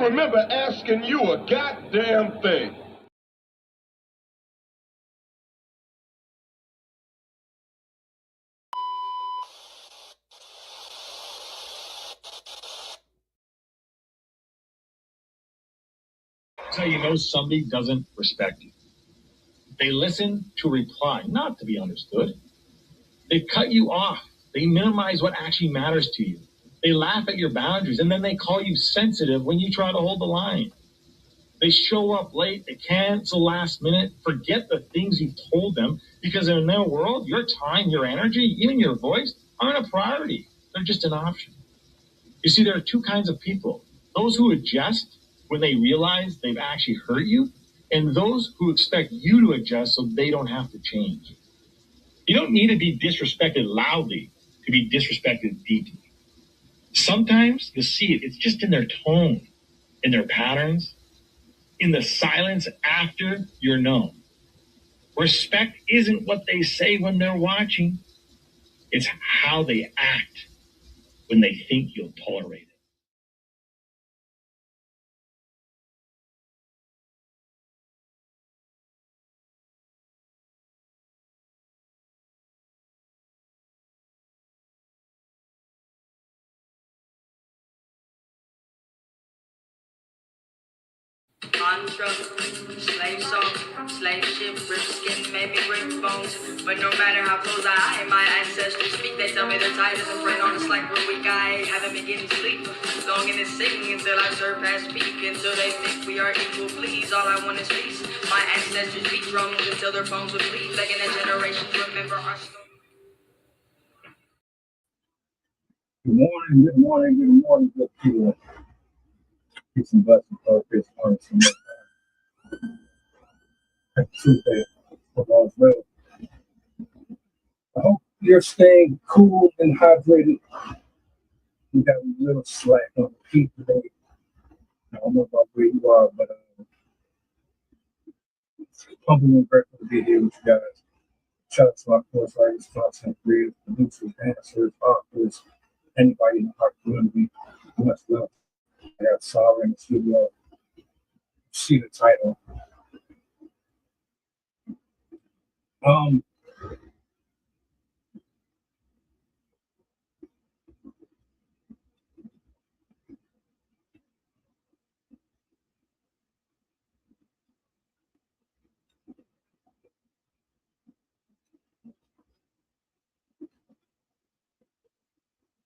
don't remember asking you a goddamn thing. That's how you know somebody doesn't respect you. They listen to reply, not to be understood. They cut you off. They minimize what actually matters to you. They laugh at your boundaries, and then they call you sensitive when you try to hold the line. They show up late, they cancel last minute, forget the things you've told them, because in their world, your time, your energy, even your voice aren't a priority. They're just an option. You see, there are two kinds of people. Those who adjust when they realize they've actually hurt you, and those who expect you to adjust so they don't have to change. You don't need to be disrespected loudly to be disrespected deeply. Sometimes you'll see it. It's just in their tone, in their patterns, in the silence after you're known. Respect isn't what they say when they're watching. It's how they act when they think you'll tolerate it. Mantra, slave song, slave ship, rip skin, maybe rip bones. But no matter how close I am, my ancestors speak. They tell me they're tired as a brain on us like we're weak. I haven't been getting sleep, longing to sing until I surpass peak. Until they think we are equal, please. All I want is peace. My ancestors beat drums until their bones would bleed, begging that generations remember our story. Good morning, good people. Peace and blessings, focus, harness, and Tuesday for all as well. I hope you're staying cool and hydrated. We got a little slack on the heat today. I don't know about where you are, but humbling and grateful to be here with you guys. Shout out to our course writers, content creators, producers, dancers, authors, anybody in the art community. Much love. I got Sarah in the studio. See the title.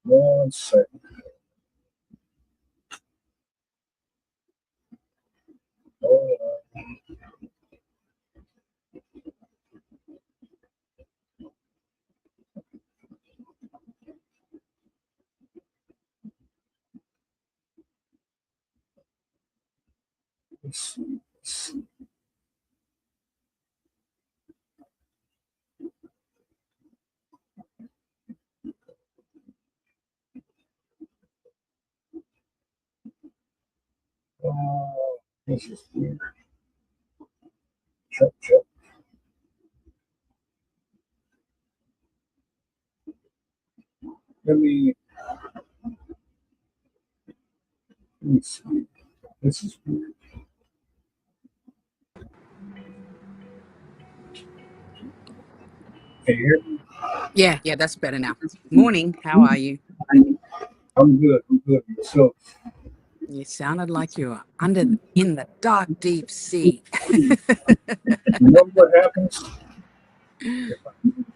One second. Let's see. This is weird. Check. Let me see. This is weird. Can you hear me? Yeah, that's better now. Morning, how are you? I'm good. So, You sounded like you were in the dark, deep sea. you know what happens?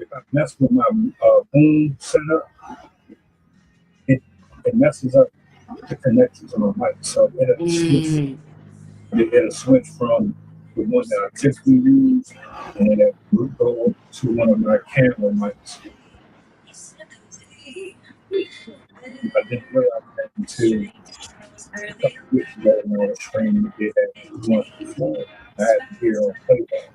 If I mess with my boom setup, it messes up the connection to my mic. So it'll switch from the one that I typically use, and it will go to one of my camera mics. I didn't realize that until a couple of weeks ago when I was training to get that once before. I had to hear on playback.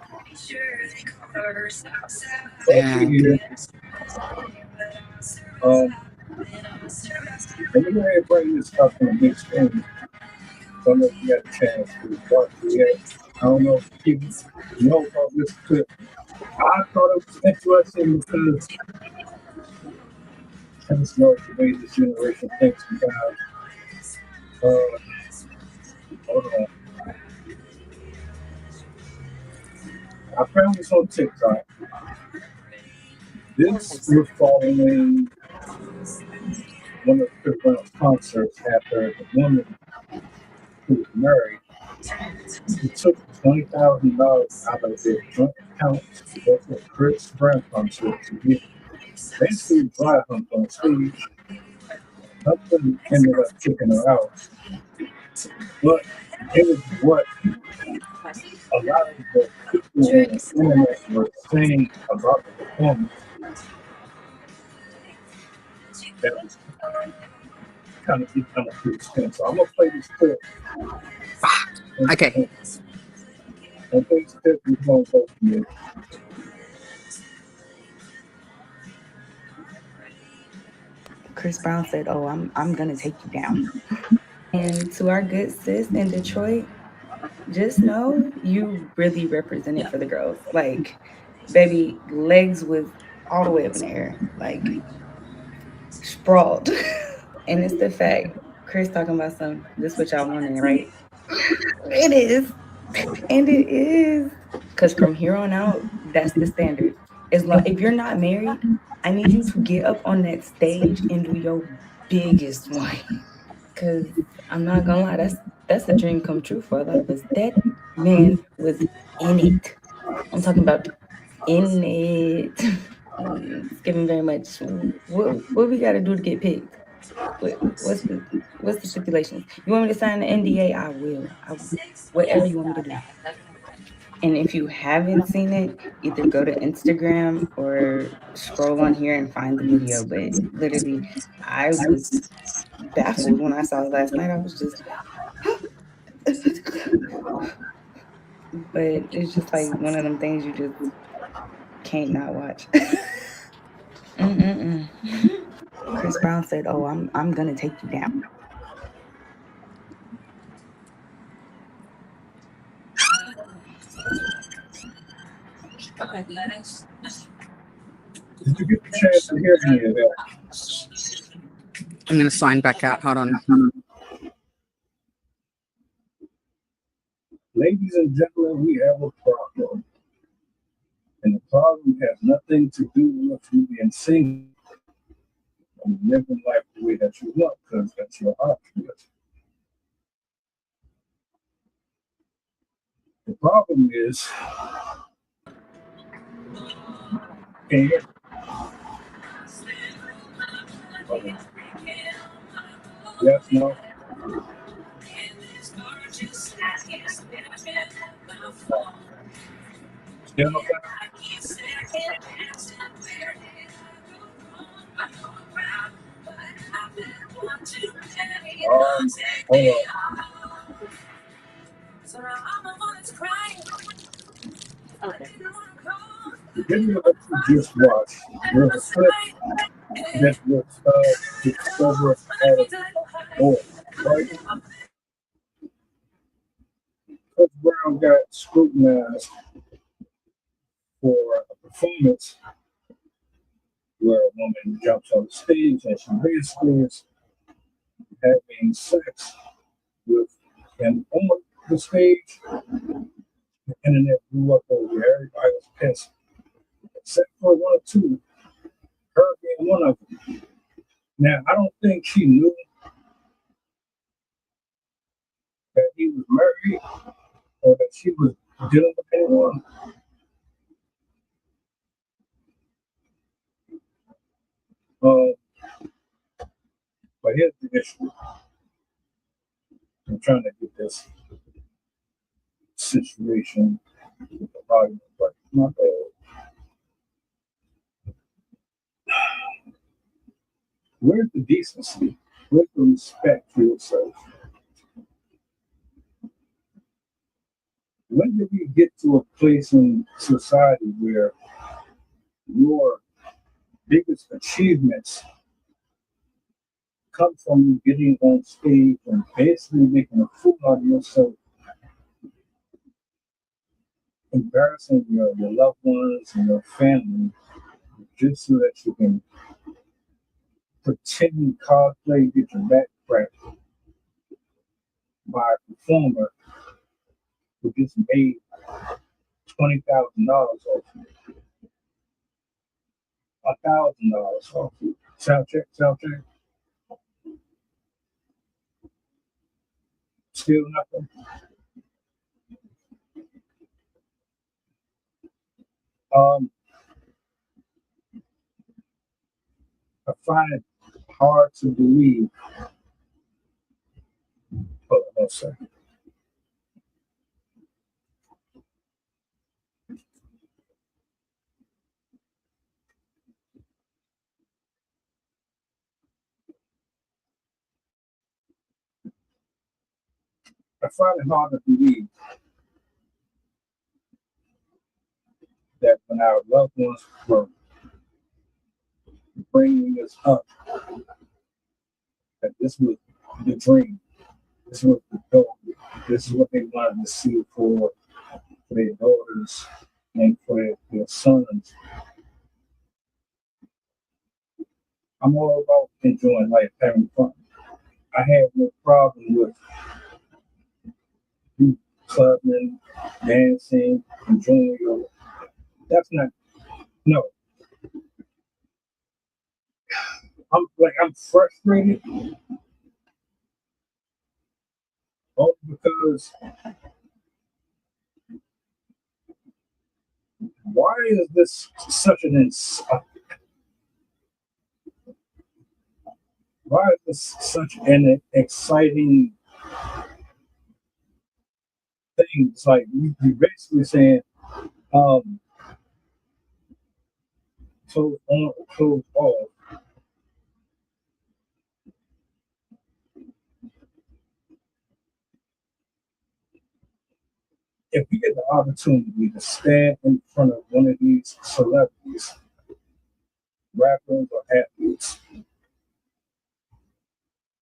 Let me go ahead and bring this up on the big screen. I don't know if you got a chance to watch it yet. I don't know if people know about this clip. I thought it was interesting because I just know the way this generation thinks about I found this on TikTok. This was following one of Chris Brown's concerts after the woman who was married who took $20,000 out of their joint account to go to a Chris Brown concert to get basically dry humped on stage. Husband ended up kicking her out. But it was what a lot of the people on the internet were saying about the performance that was kind of becoming pretty extent. So I'm gonna play this clip. Okay. And this clip is gonna go through it. Chris Brown said, "Oh, I'm gonna take you down." And to our good sis in Detroit, just know you really represented for the girls. Like, baby, legs was all the way up in the air, like sprawled. And it's the fact, Chris talking about some, this what y'all wanting, right? It is. And it is. Because from here on out, that's the standard. As long if you're not married, I need you to get up on that stage and do your biggest one. Cause I'm not gonna lie, that's a dream come true for a lot of us. That man was in it. I'm talking about in it. It's giving very much. What we got to do to get picked? What's the stipulations? You want me to sign the NDA? I will. Whatever you want me to do. And if you haven't seen it, either go to Instagram or scroll on here and find the video. But literally, I was baffled when I saw it last night. I was just, but it's just like one of them things you just can't not watch. Chris Brown said, "Oh, I'm gonna take you down." Did you get the chance to hear any of that? I'm going to sign back out. Hold on. Ladies and gentlemen, we have a problem. And the problem has nothing to do with you being single and living life the way that you want, because that's your option. The problem is, can you hear? Yes, no. Still no. Hold on. The video that you just watched, there's a clip that was discovered out of oil, right? Chris Brown got scrutinized for a performance where a woman jumps on the stage and she basically is having sex with him on the stage. The internet blew up over there. Everybody was pissed, except for one or two, her being one of them. Now, I don't think she knew that he was married or that she was dealing with anyone. But here's the issue. I'm trying to get this situation about it, but not where's the decency? Where's the respect for yourself? When did we get to a place in society where your biggest achievements come from you getting on stage and basically making a fool out of yourself, embarrassing your loved ones and your family, just so that you can pretend you cosplay, get your back cracked by a performer who just made $20,000 off you. $1,000 off you. Sound check, sound check. Still nothing. I find it hard to believe. Hold on a second. I find it hard to believe that when our loved ones were bringing us up, that this was the dream, this was the goal, this is what they wanted to see for their daughters and for their sons. I'm all about enjoying life, having fun. I have no problem with you clubbing, dancing, enjoying your. That's not no. I'm frustrated only because why is this such why is this such an exciting thing? It's like you basically saying close on or close off. If you get the opportunity to stand in front of one of these celebrities, rappers or athletes,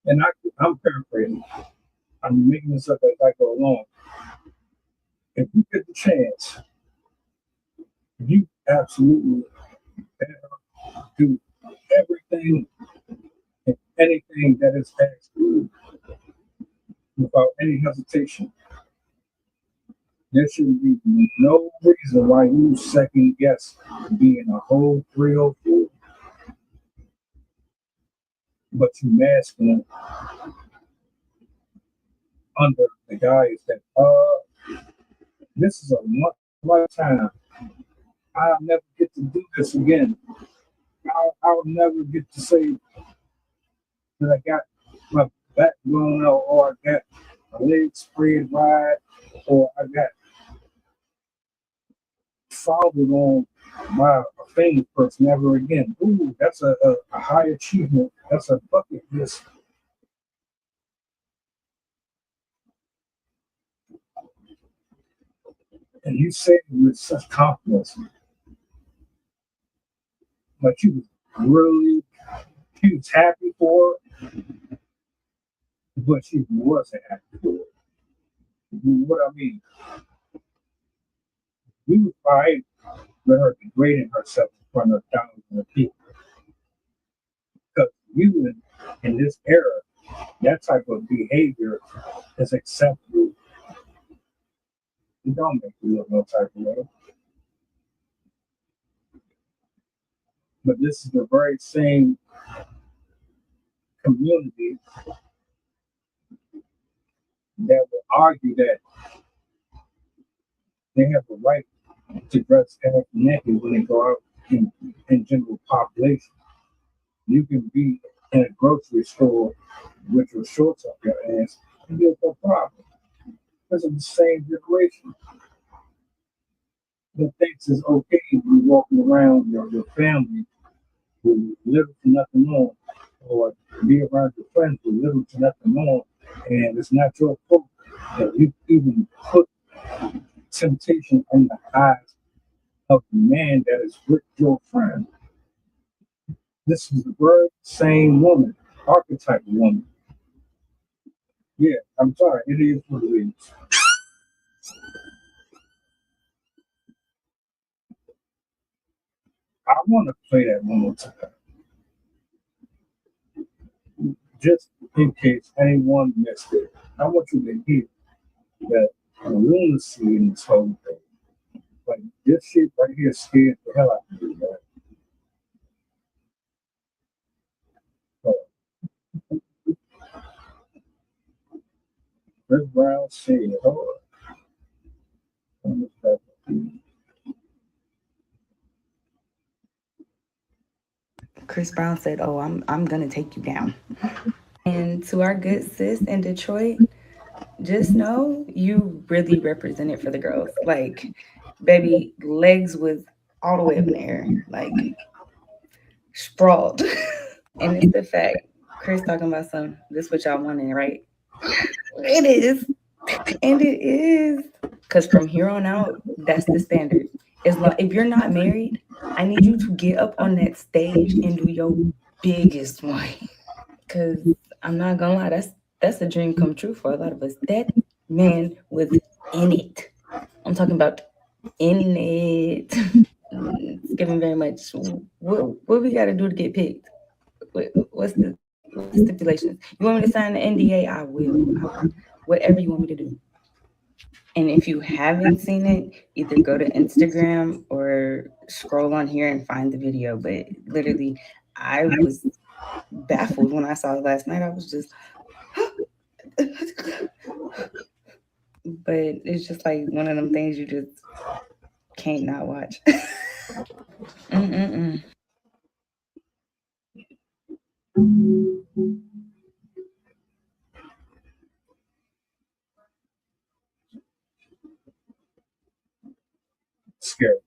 and I'm paraphrasing, I'm making this up as I go along. If you get the chance, you absolutely better do everything and anything that is asked of you without any hesitation. There should be no reason why you second guess being a whole 304, but you masking under the guise that this is a lifetime. I'll never get to do this again. I'll never get to say that I got my back blown out, or I got my legs spread wide, or I got fouled on by a famous person ever again. Ooh, that's a high achievement. That's a bucket list. And you say it with such confidence, but you really, she was happy for it, but she wasn't happy for it. What I mean, we would fight with her degrading herself in front of thousands of people. Because you in this era, that type of behavior is acceptable. It don't make you look no type of way. But this is the very same community that will argue that they have the right to dress half naked when they go out in general population. You can be in a grocery store with your shorts up your ass and there's no problem. This is the same generation that thinks it's okay to be walking around your family with little to nothing on, or be around your friends with little to nothing on, and it's not your fault that you even put temptation in the eyes of the man that is with your friend. This is the very same woman, archetype of woman. Yeah, I'm sorry, it is what it is. I want to play that one more time, just in case anyone missed it. I want you to hear that lunacy in this whole thing. Like this shit right here scared the hell out of me, man. Chris Brown said, "Oh, Chris Brown said, "Oh, I'm gonna take you down." And to our good sis in Detroit, just know you really represent it for the girls. Like, baby, legs was all the way up in the air, like sprawled. And it's the fact, Chris talking about some, this what y'all wanting, right? It is. And it is. Because from here on out, that's the standard. If you're not married, I need you to get up on that stage and do your biggest one. Because I'm not gonna lie, that's a dream come true for a lot of us. That man was in it. I'm talking about in it. It's giving very much. What we got to do to get picked? What's the stipulations? You want me to sign the NDA? I will. Whatever you want me to do. And if you haven't seen it, either go to Instagram or scroll on here and find the video. But literally, I was baffled when I saw it last night. I was just, but it's just like one of them things you just can't not watch. Scared.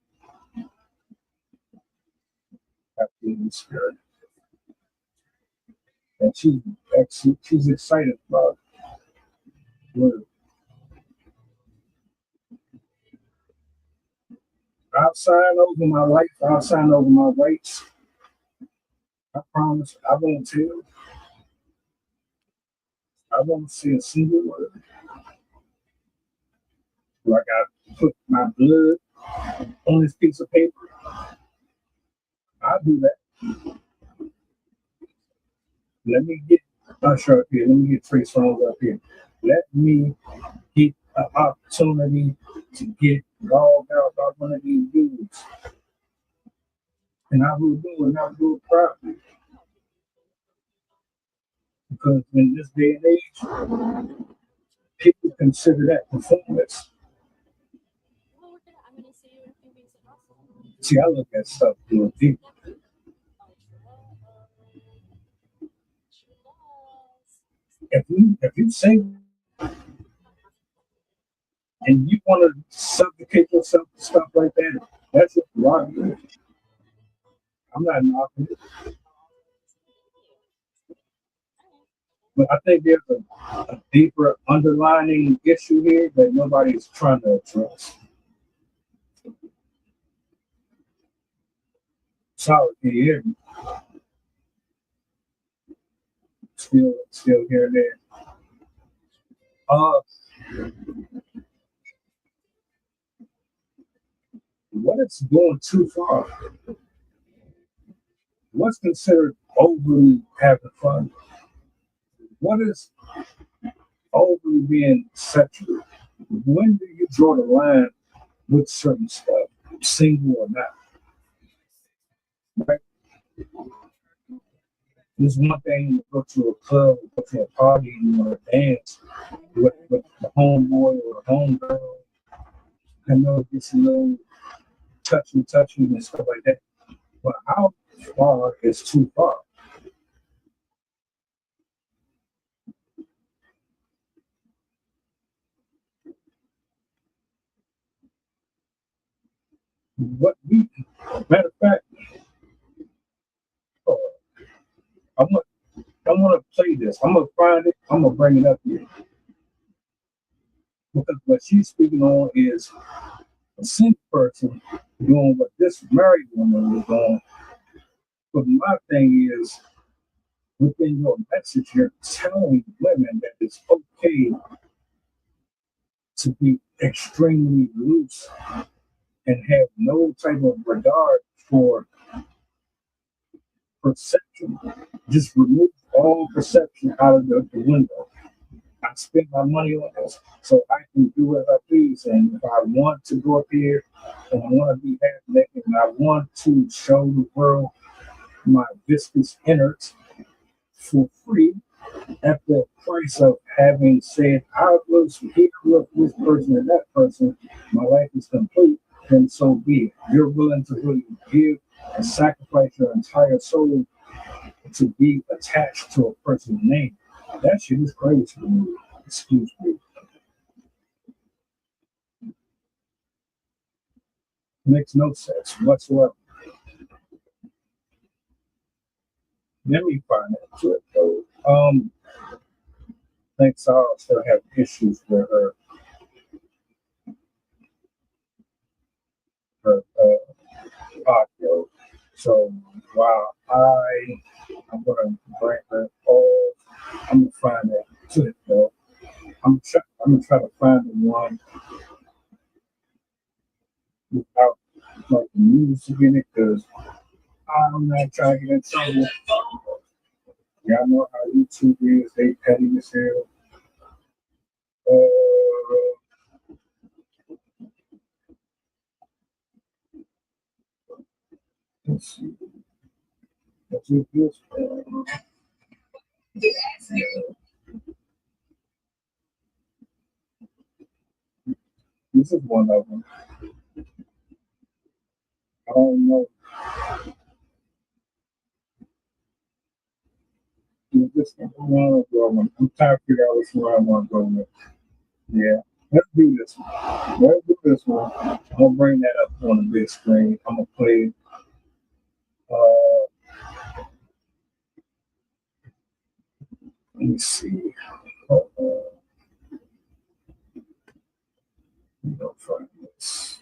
Absolutely scared. And she's excited about it. I'll sign over my life. I'll sign over my rights. I promise. I won't tell. I won't say a single word. Like I put my blood on this piece of paper. I'll do that. Let me get Usher up here. Let me get Trey Songz up here. Let me get an opportunity to get logged out by one of these dudes. And I will do it, and I will do it properly. Because in this day and age, people consider that performance. See, I look at stuff real deep. If you sing and you want to supplicate yourself to stuff like that, that's your prerogative. I'm not knocking it. But I think there's a deeper underlying issue here that nobody's trying to address. Sorry, can you hear me? Still here and there. What is going too far? What's considered overly having fun? What is overly being sexual? When do you draw the line with certain stuff, single or not? Right? There's one thing to go to a club, go to a party, and you want to dance with the homeboy or the homegirl. I know it gets a little touchy and stuff like that. But how far is too far? Matter of fact, I want to play this. I'm gonna find it. I'm gonna bring it up here because what she's speaking on is a single person doing what this married woman was doing. But my thing is, within your message, you're telling women that it's okay to be extremely loose and have no type of regard for perception. Just remove all perception out of the window. I spent my money on this, so I can do as I please. And if I want to go up here and I want to be half naked and I want to show the world my viscous innards for free at the price of having said, I was here with this person and that person, my life is complete, then so be it. You're willing to really give and sacrifice your entire soul to be attached to a person's name. That shit is crazy to me. Excuse me. Makes no sense whatsoever. Let me find that to it though. I think Sarah still have issues with her audio. So while I'm gonna bring her all, I'm gonna find that to it though. I'm gonna try to find the one without like the music in it because I'm not trying to get in trouble. Y'all know how YouTube is, they petty as hell. Let's see. Let's do this. This is one of them. I don't know. This one, I'm trying to figure out which one I want to go with. Yeah, let's do this one. Let's do this one. I'm gonna bring that up on the big screen. I'm gonna play. Let me see. Don't find this.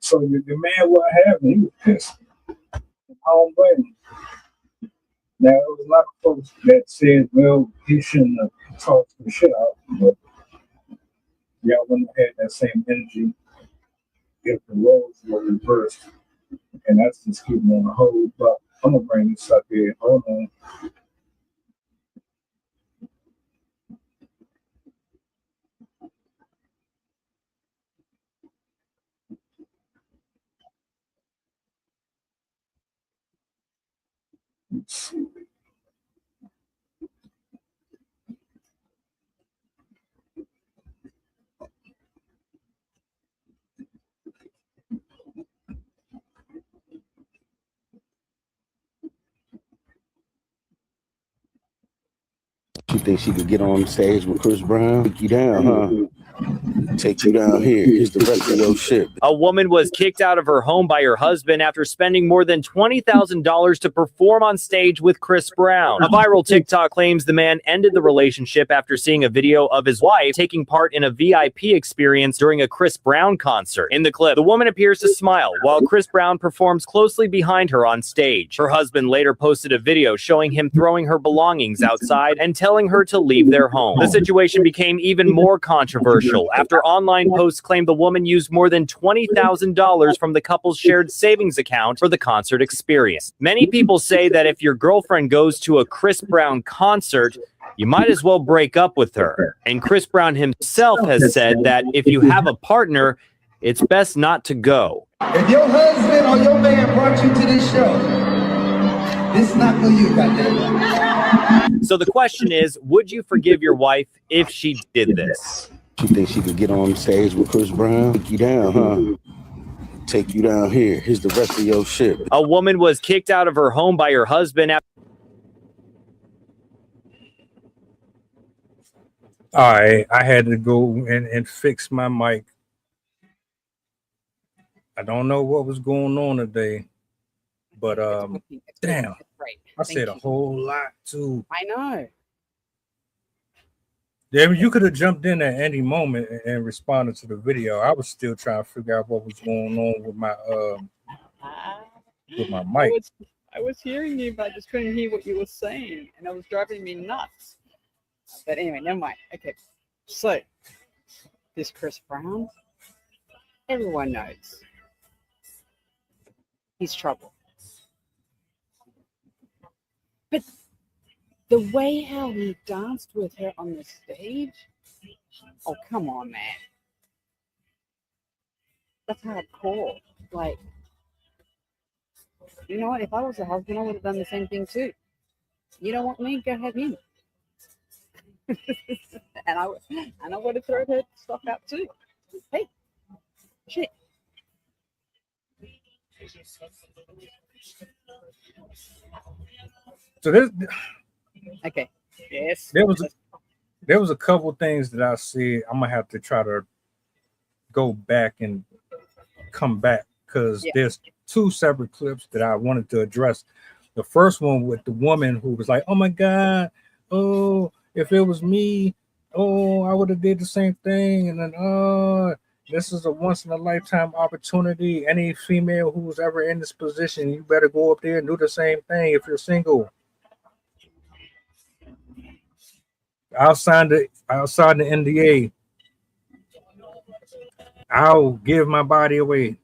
So the man wasn't having, he was pissed. I don't blame him. Now, there was a lot of folks that said, well, he shouldn't have talked the shit out, but y'all wouldn't have had that same energy if the roles were reversed. And that's just keeping on the hold. But I'm going to bring this up here. Hold on. Let's see. You think she could get on stage with Chris Brown? Take you down, huh? Take you down here. Here's the rest of your shit. A woman was kicked out of her home by her husband after spending more than $20,000 to perform on stage with Chris Brown. A viral TikTok claims the man ended the relationship after seeing a video of his wife taking part in a VIP experience during a Chris Brown concert. In the clip, the woman appears to smile while Chris Brown performs closely behind her on stage. Her husband later posted a video showing him throwing her belongings outside and telling her to leave their home. The situation became even more controversial after online posts claimed the woman used more than $20,000 from the couple's shared savings account for the concert experience. Many people say that if your girlfriend goes to a Chris Brown concert, you might as well break up with her. And Chris Brown himself has said that if you have a partner, it's best not to go. If your husband or your man brought you to this show, this is not for you, goddamn. So the question is, would you forgive your wife if she did this? You think she could get on stage with Chris Brown? Take you down, huh? Take you down here. Here's the rest of your shit. A woman was kicked out of her home by her husband after... All right, I had to go and fix my mic. I don't know what was going on today, but damn, I said a whole lot too. I know. Yeah, you could have jumped in at any moment and responded to the video. I was still trying to figure out what was going on with my mic. I was hearing you, but I just couldn't hear what you were saying, and it was driving me nuts. But anyway, never mind. Okay, so this Chris Brown, everyone knows he's trouble. But the way how he danced with her on the stage, oh, come on, man. That's hardcore. Like, you know what? If I was a husband, I would have done the same thing too. You don't want me? Go have him. and I would have thrown her stuff out too. Hey, shit. So there's Okay. Yes. there was a couple things that I see. I'm gonna have to try to go back and come back because there's two separate clips that I wanted to address. The first one with the woman who was like, "Oh my God, oh, if it was me, oh, I would have did the same thing," and then this is a once in a lifetime opportunity. Any female who's ever in this position, you better go up there and do the same thing if you're single. Outside the NDA, I'll give my body away.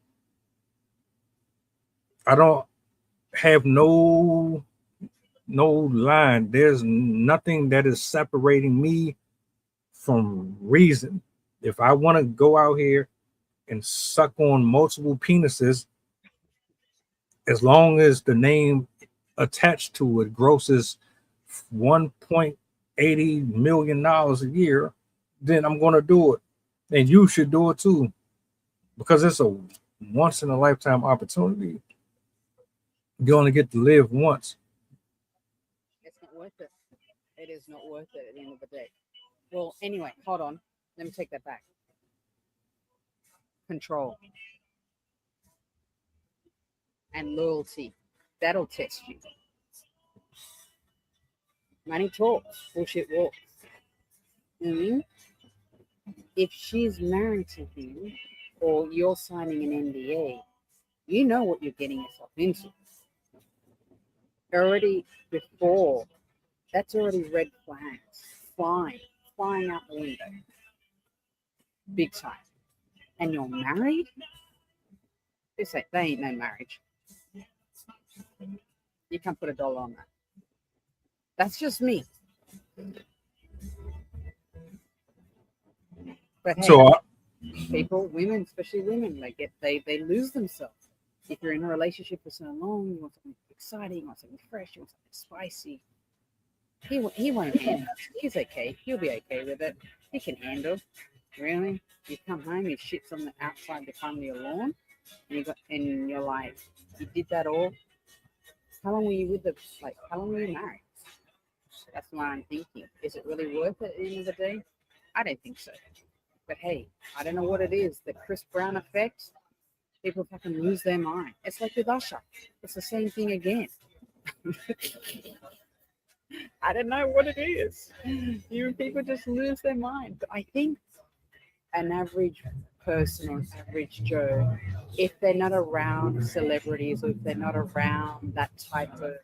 I don't have no line. There's nothing that is separating me from reason. If I want to go out here and suck on multiple penises, as long as the name attached to it grosses $1.80 million a year, then I'm going to do it. And you should do it too, because it's a once in a lifetime opportunity. You only get to live once. It's not worth it. It is not worth it at the end of the day. Well, anyway, hold on. Let me take that back. Control and loyalty. That'll test you. Money talks, bullshit walks. Mm-hmm. If she's married to him or you're signing an NDA, you know what you're getting yourself into. Already before, that's already red flags. Flying out the window. Big time. And you're married? They ain't no marriage. You can't put $1 on that. That's just me. But hey, people, women, especially women, they lose themselves. If you're in a relationship for so long, you want something exciting, you want something fresh, you want something spicy. He won't handle it. He's okay. He'll be okay with it. He can handle. Really? You come home, he shits on the outside the front of your lawn, and you're like, you did that all? How long were you how long were you married? That's what I'm thinking. Is it really worth it at the end of the day? I don't think so. But hey, I don't know what it is. The Chris Brown effect, people fucking lose their mind. It's like with Usher. It's the same thing again. I don't know what it is. People just lose their mind. But I think an average person or average Joe, if they're not around celebrities or if they're not around that type of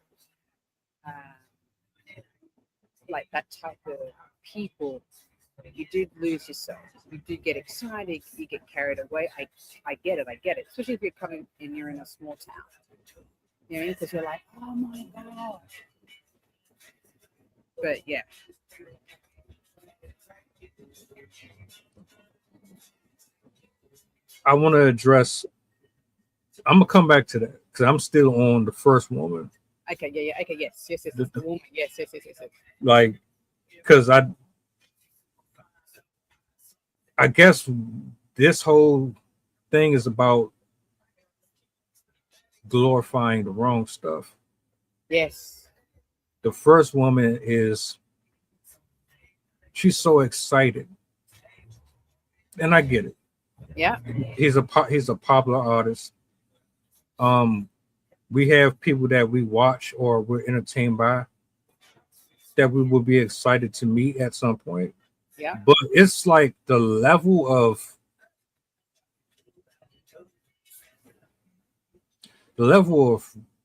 people, you do lose yourself. You do get excited. You get carried away. I get it. Especially if you're coming and you're in a small town. You know, because you're like, oh my God. But yeah. I want to address. I'm gonna come back to that because I'm still on the first woman. Okay, yeah. Okay, yes. The woman. Yes. Like, because I guess this whole thing is about glorifying the wrong stuff. Yes. The first woman she's so excited, and I get it. Yeah. He's a popular artist. We have people that we watch or we're entertained by that we will be excited to meet at some point. Yeah. But it's like the level of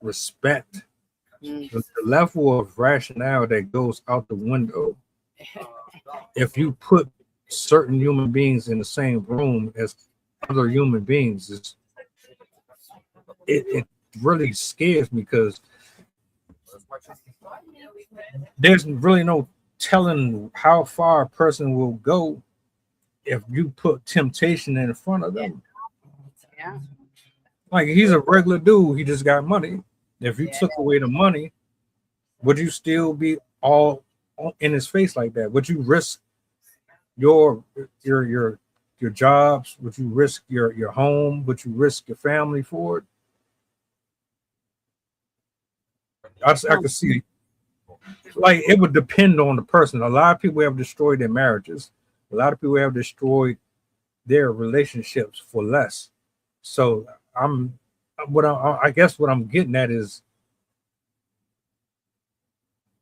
respect, the level of rationale that goes out the window if you put certain human beings in the same room as other human beings. really scares me because there's really no telling how far a person will go if you put temptation in front of them. Yeah. Like he's a regular dude, he just got money. If you took away the money, would you still be all in his face like that? Would you risk your jobs? Would you risk your home? Would you risk your family for it? I could see, like, it would depend on the person. A lot of people have destroyed their marriages. A lot of people have destroyed their relationships for less. So I guess what I'm getting at is,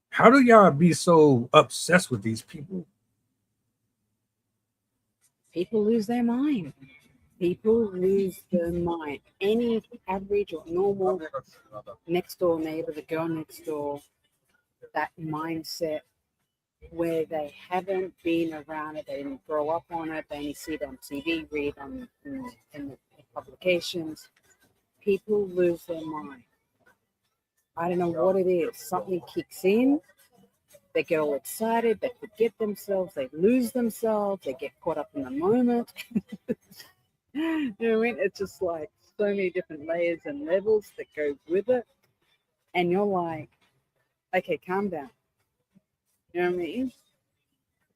how do y'all be so obsessed with these people? People lose their mind. People lose their mind. Any average or normal next door neighbor, the girl next door, that mindset where they haven't been around it, they didn't grow up on it, they only see it on TV, read on in the publications. People lose their mind. I don't know what it is. Something kicks in. They get all excited. They forget themselves. They lose themselves. They get caught up in the moment. You know what I mean? It's just like so many different layers and levels that go with it. And you're like, okay, calm down. You know what I mean?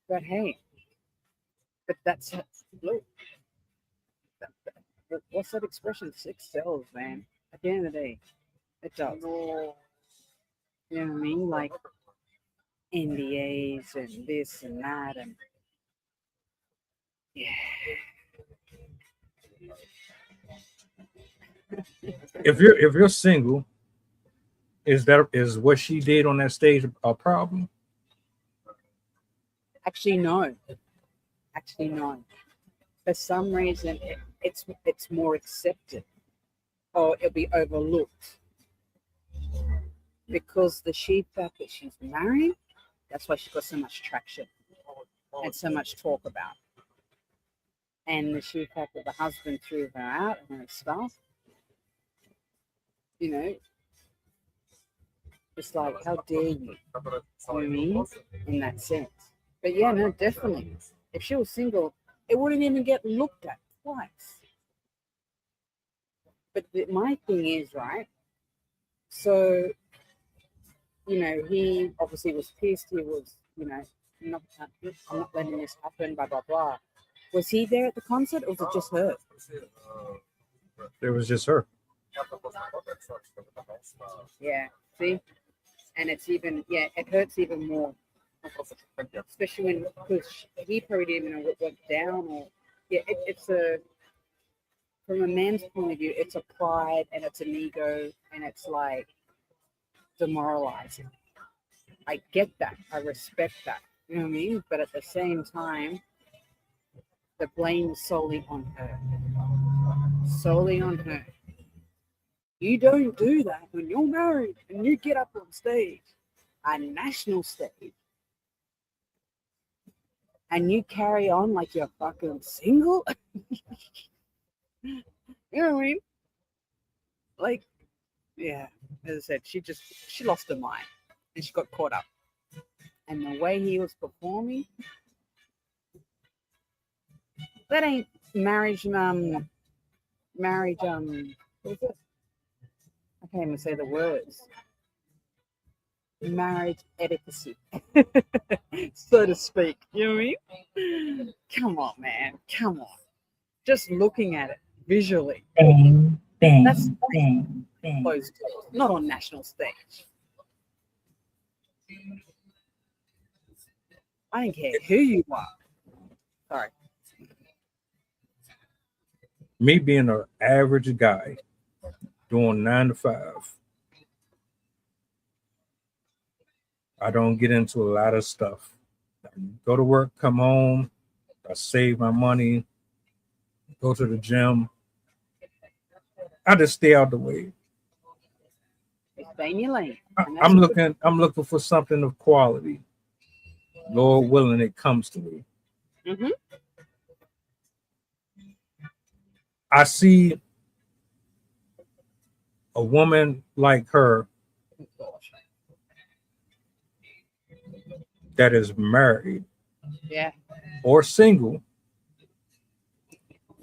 But hey, that's look. What's that expression? Sex sells, man. At the end of the day, it does. You know what I mean? Like NDAs and this and that, and yeah. If you're single, is what she did on that stage a problem? Actually, no. For some reason, it's more accepted, or it'll be overlooked because the sheer fact that she's married. That's why she's got so much traction and so much talk about. And the sheer fact that the husband threw her out and her stuff, you know, it's like, how dare you? You know what I mean? In that sense. But yeah, no, definitely. If she was single, it wouldn't even get looked at twice. But my thing is, right? So, you know, he obviously was pissed. He was, you know, I'm not letting this happen, blah, blah, blah. Was he there at the concert, or was it just her? It was just her. Yeah, see? And it's even, yeah, it hurts even more. Especially when, because he probably didn't even know what went down, or, yeah, it's a, from a man's point of view, it's a pride and it's an ego, and it's like demoralizing. I get that. I respect that. You know what I mean? But at the same time, the blame is solely on her. Solely on her. You don't do that when you're married and you get up on stage, a national stage, and you carry on like you're fucking single. You know what I mean? Like, yeah, as I said, she lost her mind and she got caught up. And the way he was performing, that ain't marriage, what is it? I can't even say the words. Marriage etiquette, so to speak. You know what I mean? Come on, man. Come on. Just looking at it visually. Bang, bang, That's bang, bang. closed doors, not on national stage. I don't care who you are. Sorry. Me being an average guy doing 9 to 5, I don't get into a lot of stuff. I go to work, come home, I save my money, go to the gym. I just stay out the way. Stay in your lane. I'm looking for something of quality. Lord willing, it comes to me. Mm-hmm. I see a woman like her that is married Yeah. or single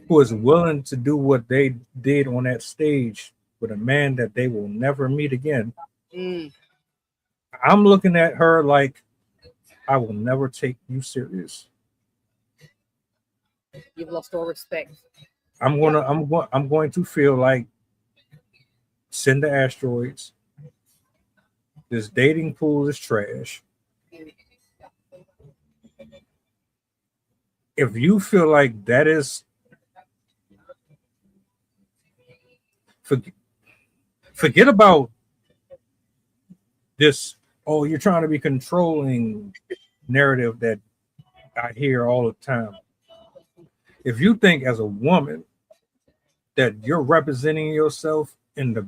who is willing to do what they did on that stage with a man that they will never meet again. Mm. I'm looking at her like I will never take you serious. You've lost all respect. I'm going to feel like send the asteroids. This dating pool is trash. If you feel like that is forget about this, oh, you're trying to be controlling narrative that I hear all the time. If you think as a woman that you're representing yourself in the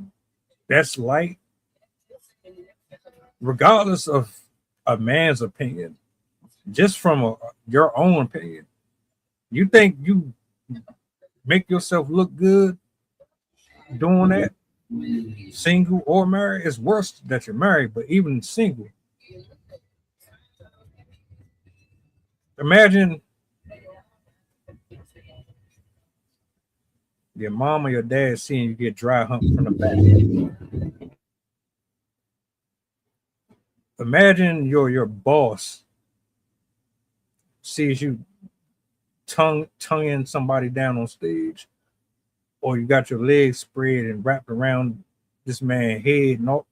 best light, regardless of a man's opinion, just from your own opinion, you think you make yourself look good doing that, single or married? It's worse that you're married, but even single, imagine your mom or your dad seeing you get dry humped from the back. Imagine your boss sees you tonguing somebody down on stage, or you got your legs spread and wrapped around this man's head. No,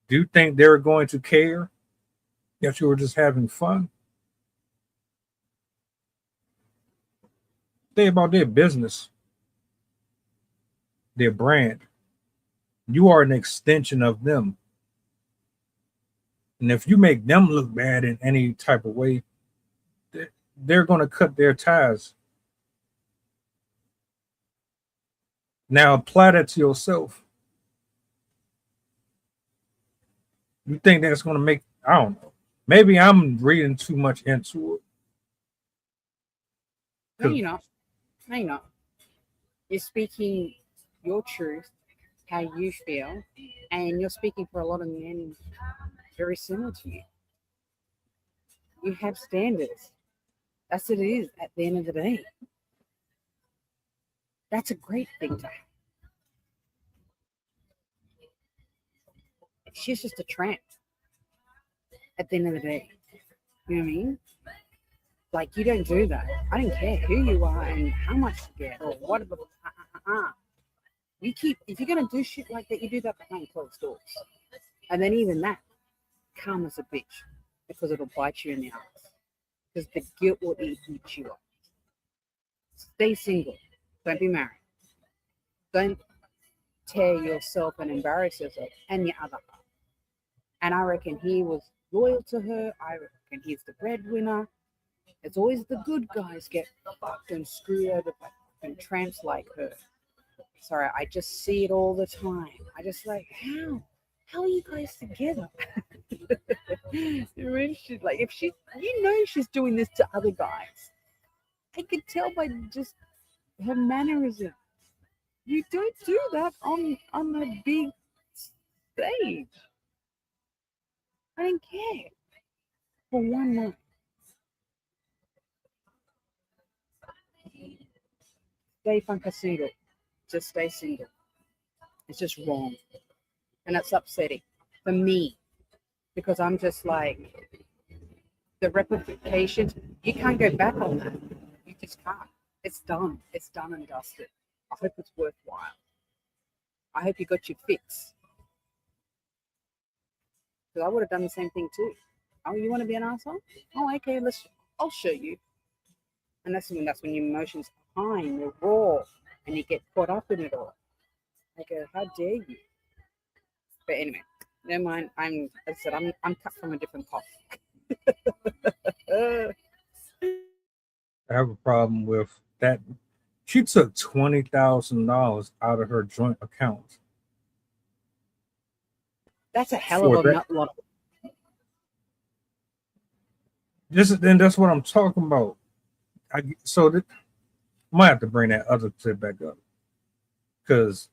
do you think they're going to care that you were just having fun? Think about their business, their brand. You are an extension of them. And if you make them look bad in any type of way, they're going to cut their ties. Now apply that to yourself. You think that's going to make, I don't know. Maybe I'm reading too much into it. No, you're not. No, you're not. You're speaking your truth, how you feel, and you're speaking for a lot of men very similar to you. You have standards. That's what it is at the end of the day. That's a great thing to have. She's just a tramp at the end of the day. You know what I mean? Like, you don't do that. I don't care who you are and how much you get or whatever. You keep, if you're going to do shit like that, you do that behind closed doors. And then even that, come as a bitch, because it'll bite you in the ass. Because the guilt will eat you up. Stay single. Don't be married. Don't tear yourself and embarrass yourself and your other half. And I reckon he was loyal to her. I reckon he's the breadwinner. It's always the good guys get fucked and screwed over by fucking tramps like her. Sorry, I just see it all the time. I just like, how are you guys together? Like, if she, you know, she's doing this to other guys. I could tell by just her mannerism. You don't do that on a big stage. I don't care. For one night. Stay funka single. Just stay single. It's just wrong. And it's upsetting for me. Because I'm just like, the replications, you can't go back on that. You just can't. It's done. It's done and dusted. I hope it's worthwhile. I hope you got your fix. Because I would have done the same thing too. Oh, you want to be an asshole? Oh, okay, I'll show you. And that's when your emotions are high and you're raw and you get caught up in it all. I go, how dare you? But anyway, never mind. I'm cut from a different cloth. I have a problem with that. She took $20,000 out of her joint account. That's a hell of a nut lot. That's what I'm talking about. I might have to bring that other clip back up because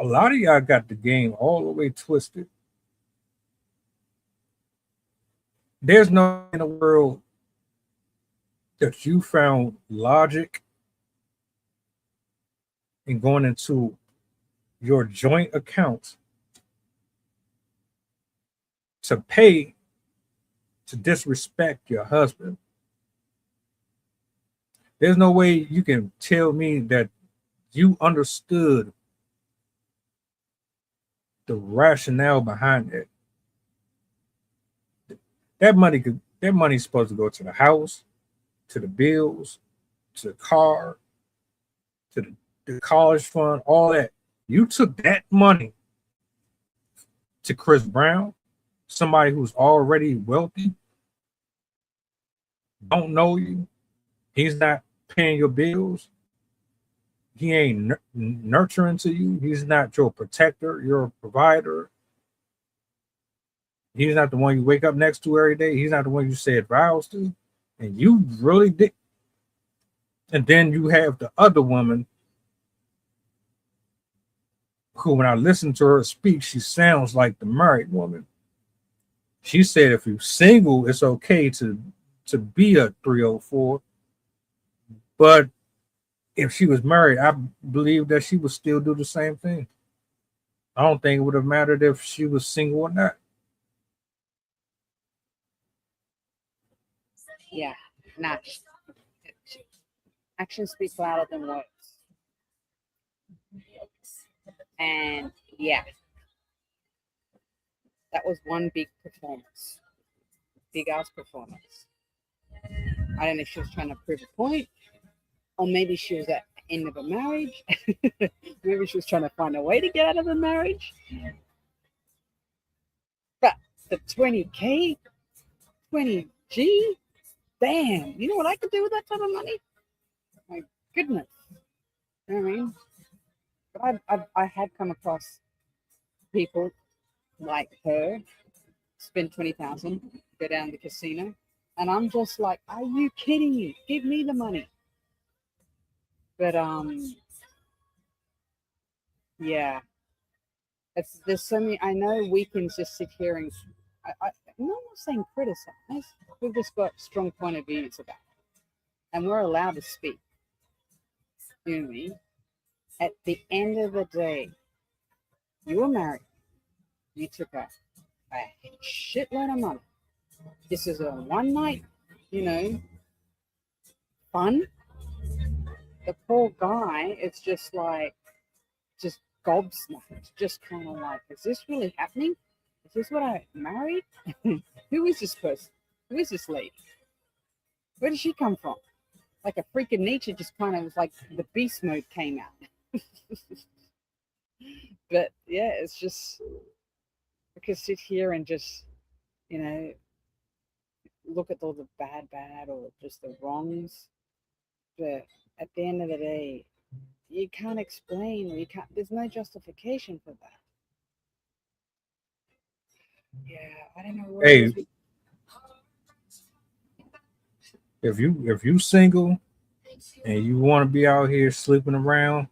a lot of y'all got the game all the way twisted. There's no in the world that you found logic in going into your joint account to pay to disrespect your husband. There's no way you can tell me that you understood the rationale behind it. That money's supposed to go to the house, to the bills, to the car, to the college fund, all that. You took that money to Chris Brown, somebody who's already wealthy, don't know you. He's not paying your bills. He ain't nurturing to you. He's not your protector, your provider. He's not the one you wake up next to every day. He's not the one you said vows to. And you really did. And then you have the other woman who, when I listen to her speak, she sounds like the married woman. She said if you're single, it's okay to be a 304. But if she was married, I believe that she would still do the same thing. I don't think it would have mattered if she was single or not. Yeah, nah. Actions speak louder than words. And yeah, that was one big performance. Big ass performance. I don't know if she was trying to prove a point, or maybe she was at the end of a marriage. Maybe she was trying to find a way to get out of a marriage. But the 20K, 20G, damn, you know what I could do with that type of money? My goodness. You know what I mean? But I had come across people like her spend 20,000, go down to the casino, and I'm just like, are you kidding me? Give me the money. But yeah, there's so many. I know we can just sit here and I'm not saying criticize. We've just got strong point of views about it, and we're allowed to speak. You know what I mean? At the end of the day, you were married. You took a shitload of money. This is a one night, fun. The poor guy, it's just like, just gobsmacked. Just kind of like, is this really happening? Is this what I married? Who is this person? Who is this lady? Where did she come from? Like a freak of nature, just kind of was like the beast mode came out. But yeah, it's just, I could sit here and just, look at all the bad or just the wrongs. But at the end of the day, you can't explain, or there's no justification for that. Yeah, I don't know where. Hey, if you single and you want to be out here sleeping around,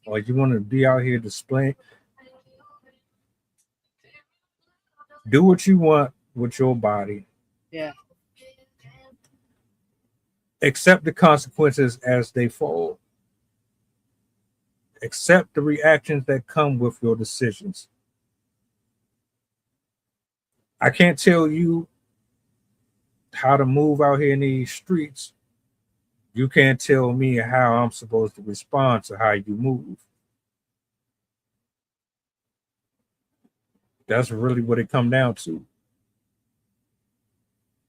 or you want to be out here displaying, do what you want with your body. Yeah. Accept the consequences as they fall. Accept the reactions that come with your decisions. I can't tell you how to move out here in these streets. You can't tell me how I'm supposed to respond to how you move. That's really what it comes down to.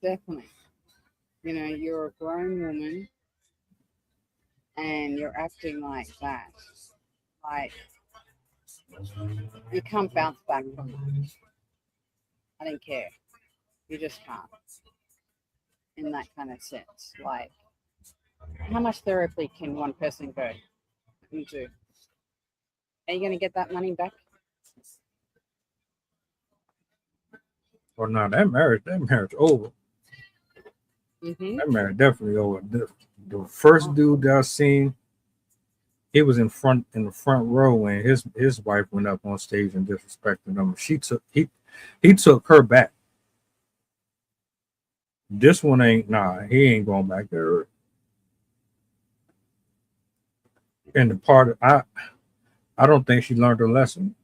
Definitely. You're a grown woman and you're acting like that. Like, you can't bounce back from that. I don't care. You just can't. In that kind of sense. Like, how much therapy can one person go into? Are you going to get that money back? Or no, that marriage over. Mm-hmm. That marriage definitely over. The first dude that I seen, he was in the front row when his wife went up on stage and disrespected him. He took her back. This one ain't he ain't going back there. And the part I don't think she learned her lesson.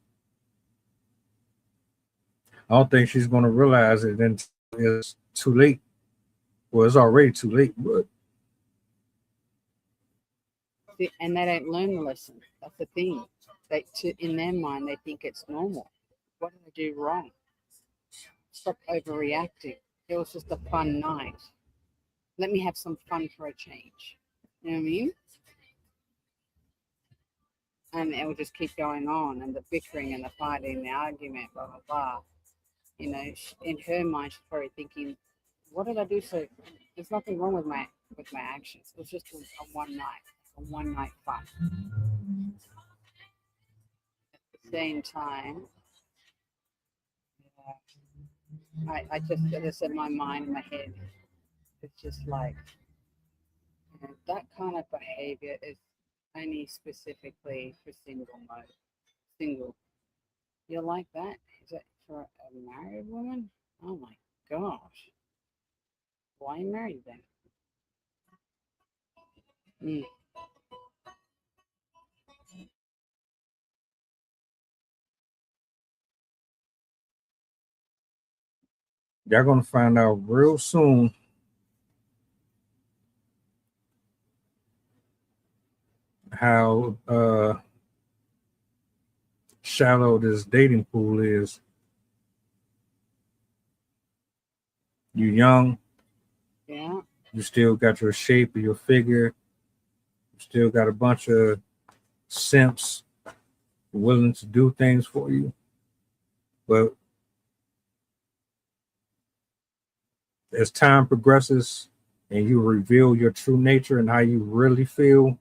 I don't think she's gonna realize it until it's too late. Well, it's already too late, but and they don't learn the lesson. That's the thing. In their mind, they think it's normal. What did I do wrong? Stop overreacting. It was just a fun night. Let me have some fun for a change. You know what I mean? And it will just keep going on, and the bickering and the fighting, the argument, blah blah blah. You know, in her mind, she's probably thinking, "What did I do?" So there's nothing wrong with my actions. It was just a one night fun. At the same time, I just in my mind, in my head, it's just like, you know, that kind of behavior is only specifically for single. You're like that? Is that for a married woman? Oh my gosh. Why married then? y'all gonna find out real soon how shallow this dating pool is. You young, Yeah. you still got your shape of your figure, you still got a bunch of simps willing to do things for you. But as time progresses and you reveal your true nature and how you really feel,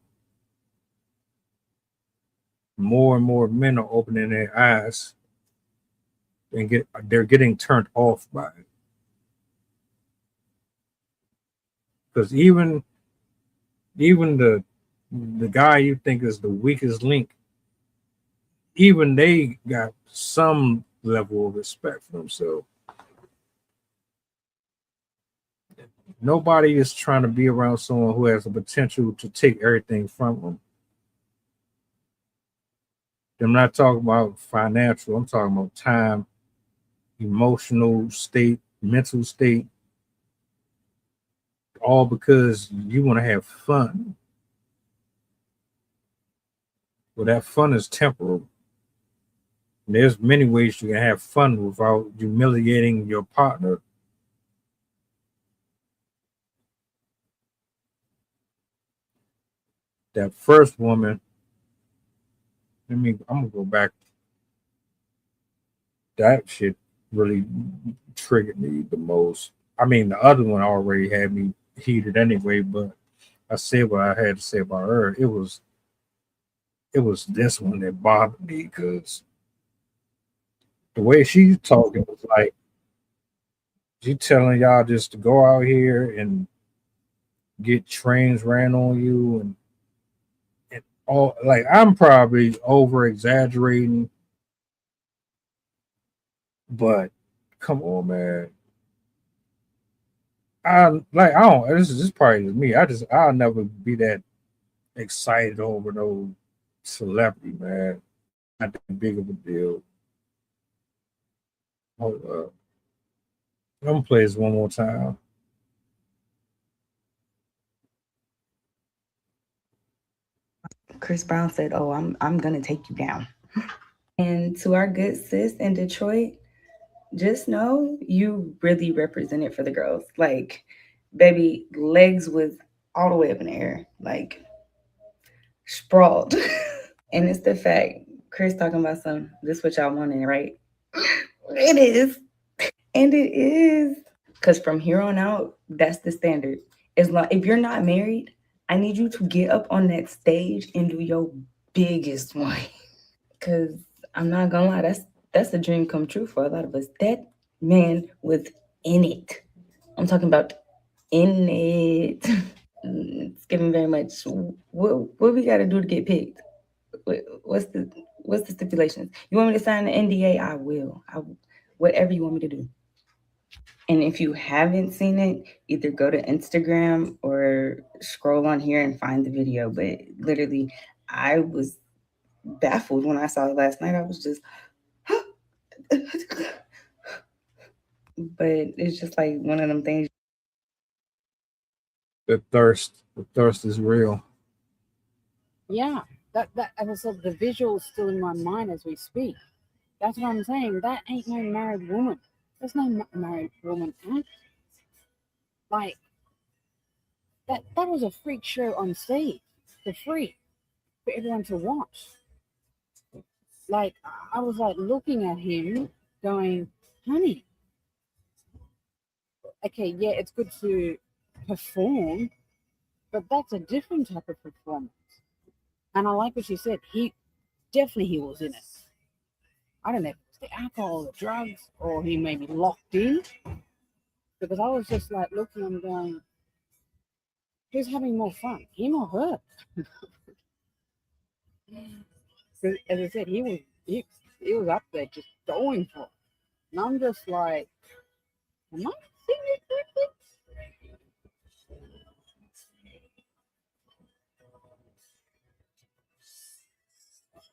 more and more men are opening their eyes and they're getting turned off by it. Because even the guy you think is the weakest link, even they got some level of respect for themselves. Nobody is trying to be around someone who has the potential to take everything from them. I'm not talking about financial. I'm talking about time, emotional state, mental state, all because you want to have fun. Well, that fun is temporal. There's many ways you can have fun without humiliating your partner. That first woman, I'm gonna go back. That shit really triggered me the most. I mean, the other one already had me heated anyway, but I said what I had to say about her. It was this one that bothered me because the way she's talking was like she telling y'all just to go out here and get trains ran on you and all. Like, I'm probably over exaggerating, but come on, man. This is probably just me. I'll never be that excited over no celebrity, man. Not that big of a deal. Hold up. I'm gonna play this one more time. Chris Brown said, "Oh, I'm gonna take you down." And to our good sis in Detroit, just know you really represent it for the girls. Like, baby, legs was all the way up in the air, like sprawled. And it's the fact, Chris talking about this what y'all wanting, right? It is. And it is. Because from here on out, that's the standard. If you're not married, I need you to get up on that stage and do your biggest one. Because I'm not gonna lie, that's a dream come true for a lot of us. That man was in it. I'm talking about in it. It's giving very much. What we got to do to get picked? What's the stipulations? You want me to sign the NDA? I will. Whatever you want me to do. And if you haven't seen it, either go to Instagram or scroll on here and find the video. But literally, I was baffled when I saw it last night. I was just, but it's just like one of them things. The thirst is real. Yeah, that as I said, the visual is still in my mind as we speak. That's what I'm saying. That ain't no married woman. There's no married woman act. Like that was a freak show on stage for free for everyone to watch. Like I was like looking at him going, honey, okay, yeah, it's good to perform, but that's a different type of performance. And I like what she said. He was in it. I don't know if it's the alcohol, the drugs, or he may be locked in. Because I was just like looking and going, who's having more fun, him or her? Because as I said, he was up there just going for it. And I'm just like, am I seeing it correctly?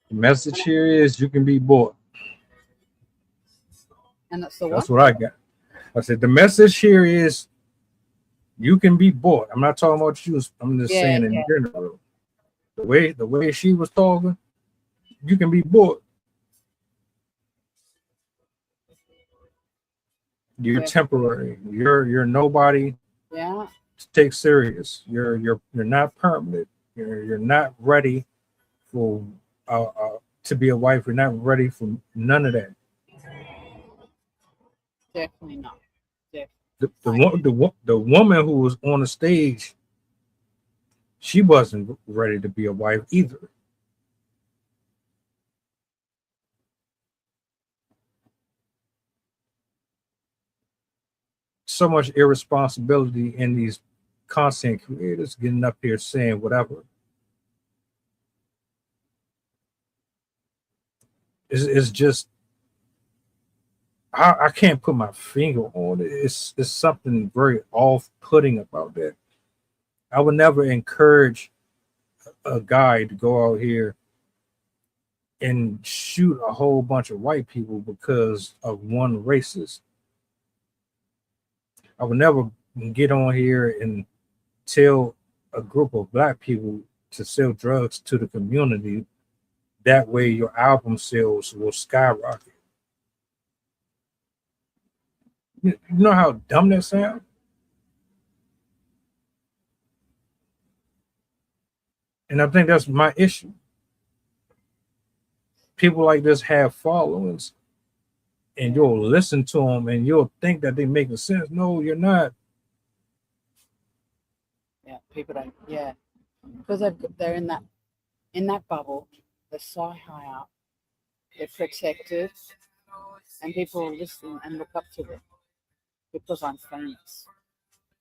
The message here is you can be bought. And that's the That's what I got. I said the message here is you can be bought. I'm not talking about you. I'm just saying in general. The way she was talking, you can be bought. You're temporary. You're nobody to take serious. You're not permanent. You're not ready for to be a wife. You're not ready for none of that. Definitely not. The woman who was on the stage, she wasn't ready to be a wife either. So much irresponsibility in these content creators getting up here saying whatever. It's just I can't put my finger on it. It's something very off-putting about that. I would never encourage a guy to go out here and shoot a whole bunch of white people because of one racist. I would never get on here and tell a group of black people to sell drugs to the community. That way your album sales will skyrocket. You know how dumb that sounds? And I think that's my issue. People like this have followings, and you'll listen to them and you'll think that they make sense. No, you're not. Yeah, people don't. Yeah, because they're in that bubble. They're so high up. They're protected, and people listen and look up to them because I'm famous.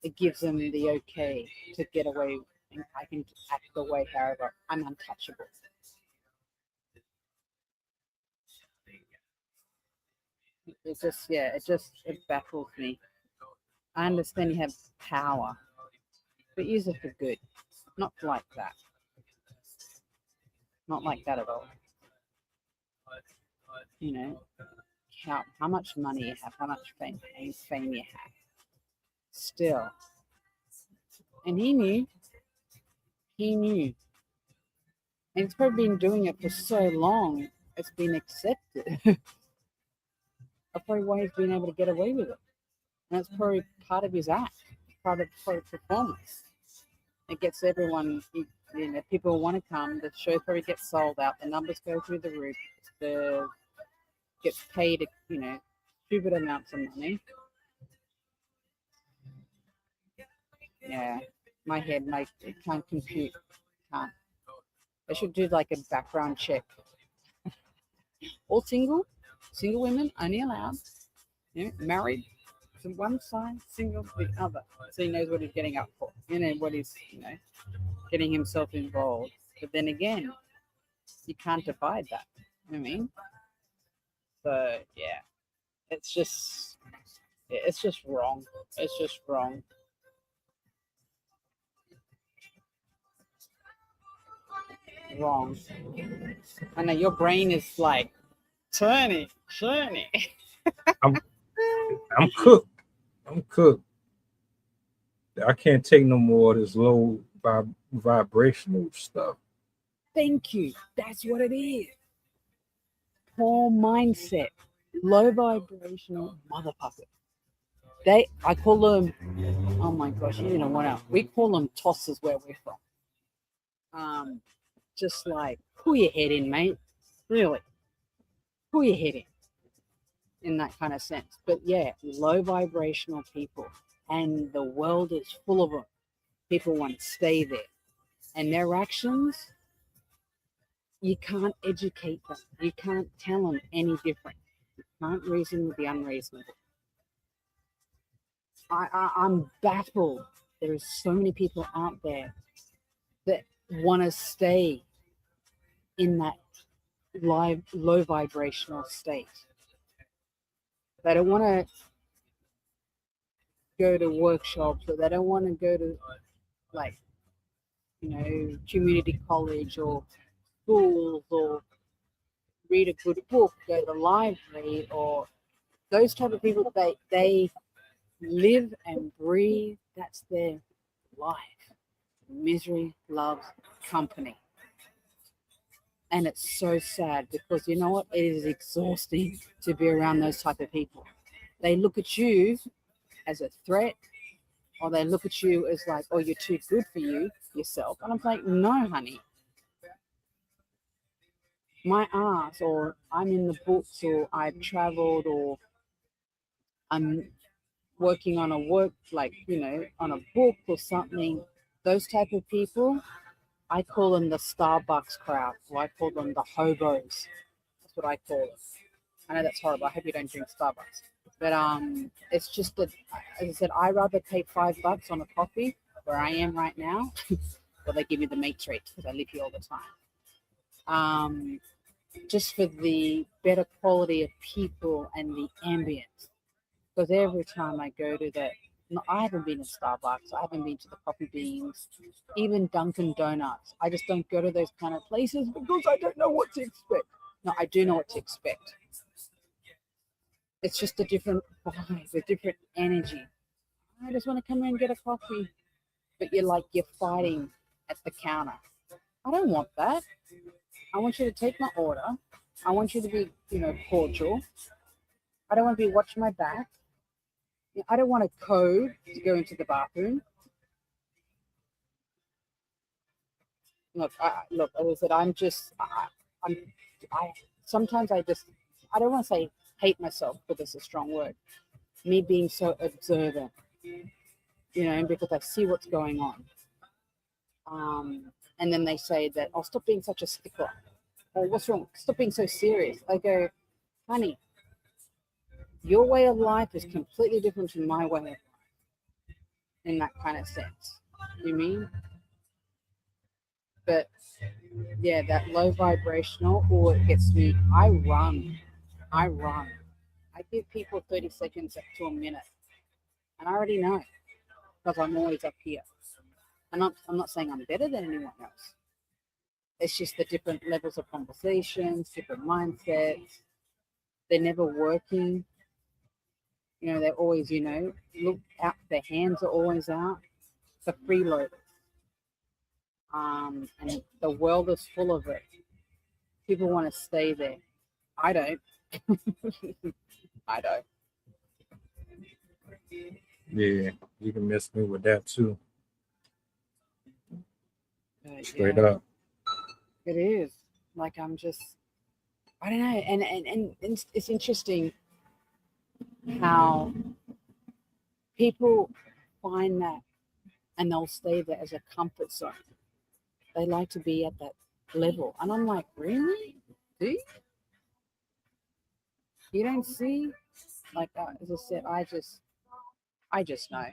It gives them the okay to get away, and I can act the way however. I'm untouchable. It baffles me. I understand you have power, but use it for good, not like that. Not like that at all. You know, how much money you have, how much fame you have. Still. And he knew. And he's probably been doing it for so long, it's been accepted. That's probably why he's been able to get away with it. And that's probably part of his act, part of performance. It gets everyone, people want to come, the show probably gets sold out, the numbers go through the roof, gets paid, stupid amounts of money. Yeah, my head, it can't compute. Can't. They should do like a background check. All single women only allowed. Married, from one side, single to the other, so he knows what he's getting up for, what he's, getting himself involved. But then again, you can't divide that. You know what I mean? So yeah, it's just wrong. It's just wrong. Wrong. I know your brain is like turning. I'm cooked. I'm cooked. I can't take no more of this low vibrational stuff. Thank you. That's what it is. Poor mindset. Low vibrational motherfuckers. I call them, oh my gosh, you didn't want to. We call them tossers where we're from. Just like, pull your head in, mate. Really. Pull your head in that kind of sense. But yeah, low vibrational people. And the world is full of them. People want to stay there. And their actions, you can't educate them. You can't tell them any different. You can't reason with the unreasonable. I'm baffled. There are so many people out there that want to stay in that low vibrational state. They don't want to go to workshops, or they don't want to go to community college or schools, or read a good book, go to the library, or those type of people. They live and breathe. That's their life. Misery loves company. And it's so sad, because you know what? It is exhausting to be around those type of people. They look at you as a threat, or they look at you as like, oh, you're too good for yourself. And I'm like, no, honey. My ass, or I'm in the books, or I've traveled, or I'm working on on a book or something. Those type of people, I call them the Starbucks crowd, or I call them the hobos. That's what I call it. I know that's horrible. I hope you don't drink Starbucks. But it's just that, as I said, I rather pay $5 on a coffee where I am right now, but they give me the meat treat because I live here all the time. Just for the better quality of people and the ambience. Because every time I go to I haven't been to Starbucks, I haven't been to the Coffee Beans, even Dunkin' Donuts. I just don't go to those kind of places because I don't know what to expect. No, I do know what to expect. It's just a different vibe, a different energy. I just want to come in and get a coffee, but you're fighting at the counter. I don't want that. I want you to take my order. I want you to be, cordial. I don't want to be watching my back. I don't want a code to go into the bathroom. Look, as I said, sometimes I don't want to say hate myself, but that's a strong word. Me being so observant, because I see what's going on. And then they say that, oh, stop being such a stickler. Oh, what's wrong? Stop being so serious. I go, honey, your way of life is completely different from my way of life in that kind of sense. You mean? But yeah, that low vibrational, it gets me. I run. I give people 30 seconds to a minute. And I already know, because I'm always up here. And I'm not saying I'm better than anyone else. It's just the different levels of conversations, different mindsets. They're never working. They're always, look out. Their hands are always out. The freeloaders. And the world is full of it. People want to stay there. I don't. I don't. Yeah, you can miss me with that too. Straight up. It is. I don't know. And it's interesting how people find that and they'll stay there as a comfort zone. They like to be at that level. And I'm like, really? Do you? You don't see? As I said, I just know.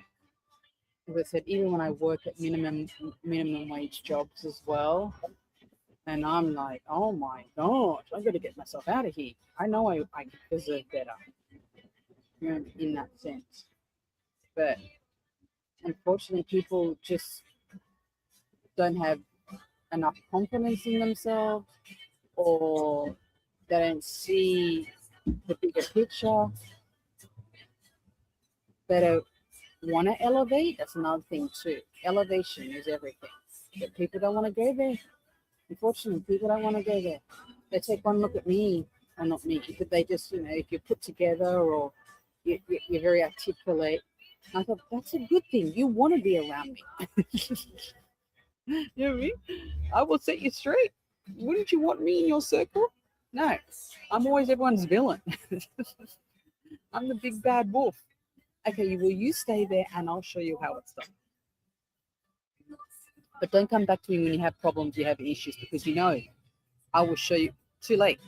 As I said, even when I work at minimum wage jobs as well, and I'm like, oh my God, I got to get myself out of here. I know I deserve better, you know, in that sense. But unfortunately, people just don't have enough confidence in themselves, or they don't see the bigger picture. They don't want to elevate. That's another thing too. Elevation is everything. But people don't want to go there. Unfortunately, people don't want to go there. They take one look at me, or not me, but they just, you know, if you're put together or you're very articulate. I thought, that's a good thing. You want to be around me. You know what I mean? I will set you straight. Wouldn't you want me in your circle? No, I'm always everyone's villain. I'm the big bad wolf. Okay, well, you stay there and I'll show you how it's done. But don't come back to me when you have problems, you have issues, because you know I will show you. Too late.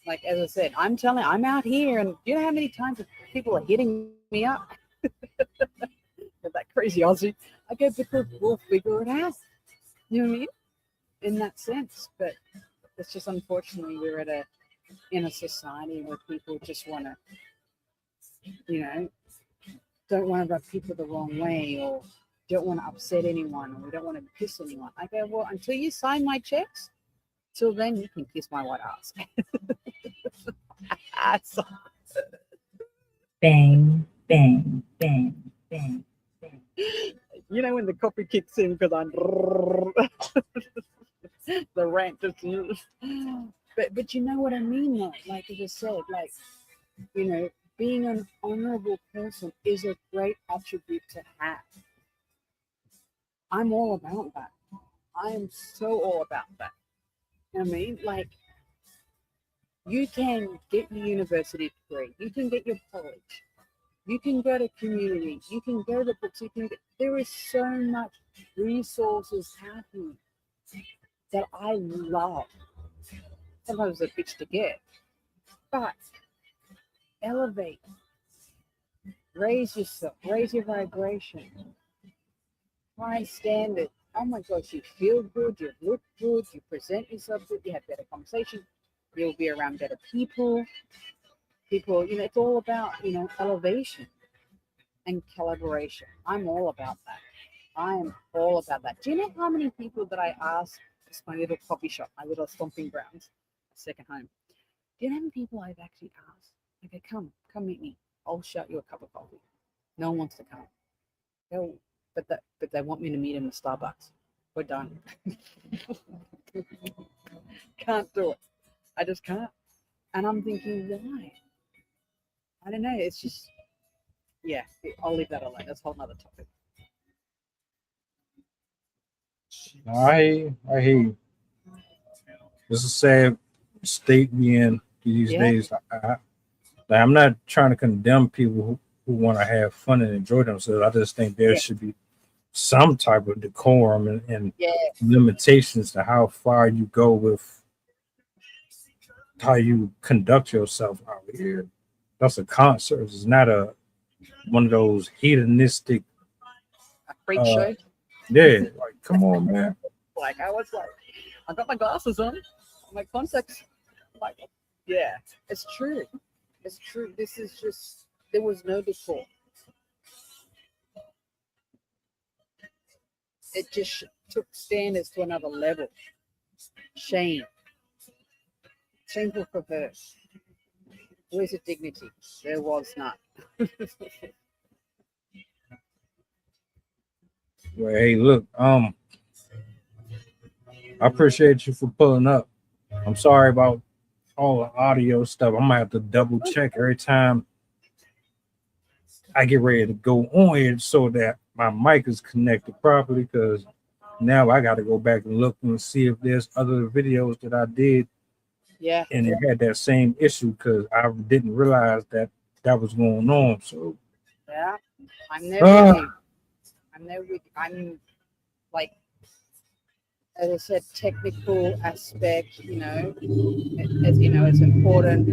Like, as I said, I'm out here, and you know how many times people are hitting me up? That crazy Aussie. I go, because we'll figure it out. You know what I mean? In that sense. But it's just, unfortunately, we're in a society where people just want to, you know, don't want to rub people the wrong way, or don't want to upset anyone, or we don't want to piss anyone. I go, well, until you sign my checks, till then you can kiss my white ass. Bang, bang, bang, bang, bang. You know when the coffee kicks in because I'm the rant just, but you know what I mean, like I just said, like, you know, being an honorable person is a great attribute to have. I'm all about that. I am so all about that. You know what I mean? Like, you can get your university degree, you can get your college, you can go to community, you can go to books, there is so much resources happening that I love. Sometimes it's a bitch to get, but elevate, raise yourself, raise your vibration, high standard. Oh my gosh, you feel good, you look good, you present yourself good, you have better conversation, you'll be around better people, you know, it's all about, you know, elevation and collaboration. I'm all about that. I am all about that. Do you know how many people that I ask, it's my little coffee shop, my little stomping grounds, second home. Do you know how many people I've actually asked? Okay, come meet me. I'll shout you a cup of coffee. No one wants to come. No, but they want me to meet them at Starbucks. We're done. Can't do it. I just can't. And I'm thinking, why? I don't know. It's just, yeah, I'll leave that alone. That's a whole nother topic. I hear you. This is a sad state we in these days. I'm not trying to condemn people who want to have fun and enjoy themselves. I just think there should be some type of decorum and limitations to how far you go with how you conduct yourself out here. That's a concert. It's not one of those hedonistic freak show. Yeah, like, come on, man. Like, I was like, I got my glasses on, my contacts. Like, yeah, it's true. It's true. This is just, there was no decor. It just took standards to another level. Shame. Shameful for her. Where's the dignity? There was none. Well, hey, look, I appreciate you for pulling up. I'm sorry about all the audio stuff. I'm gonna have to double check every time I get ready to go on here so that my mic is connected properly, because now I got to go back and look and see if there's other videos that I did. Yeah. And it had that same issue because I didn't realize that was going on. So yeah, I'm there with you. I'm there with you. I'm like, as I said, technical aspect, you know, as you know, it's important.